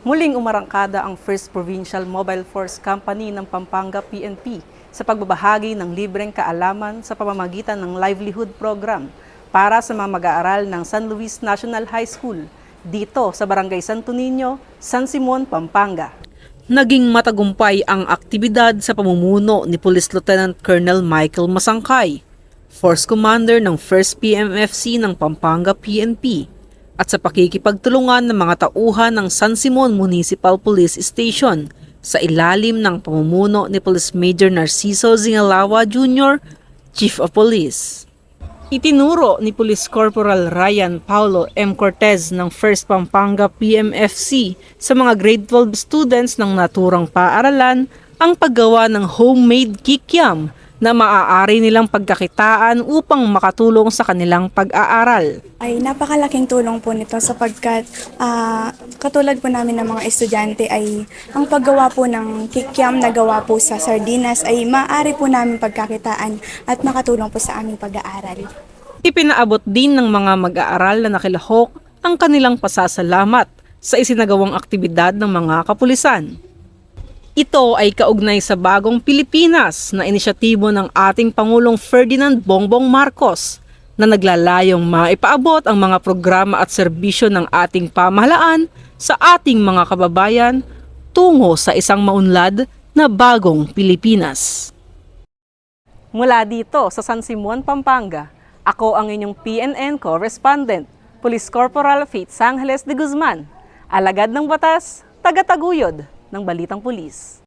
Muling umarangkada ang First Provincial Mobile Force Company ng Pampanga PNP sa pagbabahagi ng libreng kaalaman sa pamamagitan ng livelihood program para sa mga mag-aaral ng San Luis National High School dito sa Barangay Santo Niño, San Simon, Pampanga. Naging matagumpay ang aktibidad sa pamumuno ni Police Lieutenant Colonel Michael Masangkay, Force Commander ng 1st PMFC ng Pampanga PNP, at sa pakikipagtulungan ng mga tauhan ng San Simon Municipal Police Station sa ilalim ng pamumuno ni Police Major Narciso Zingalawa Jr., Chief of Police. Itinuro ni Police Corporal Ryan Paulo M. Cortez ng 1st Pampanga PMFC sa mga grade 12 students ng naturang paaralan ang paggawa ng homemade kikiam na maaari nilang pagkakitaan upang makatulong sa kanilang pag-aaral. Ay napakalaking tulong po nito sapagkat katulad po namin ng mga estudyante ay ang paggawa po ng kikiam na gawa po sa sardinas ay maaari po namin pagkakitaan at makatulong po sa aming pag-aaral. Ipinaabot din ng mga mag-aaral na nakilahok ang kanilang pasasalamat sa isinagawang aktibidad ng mga kapulisan. Ito ay kaugnay sa Bagong Pilipinas na inisyatibo ng ating Pangulong Ferdinand Bongbong Marcos na naglalayong maipaabot ang mga programa at serbisyo ng ating pamahalaan sa ating mga kababayan tungo sa isang maunlad na Bagong Pilipinas. Mula dito sa San Simon, Pampanga, ako ang inyong PNN correspondent, Police Corporal Faith Sangheles de Guzman, alagad ng batas, taga-taguyod ng Balitang Pulis.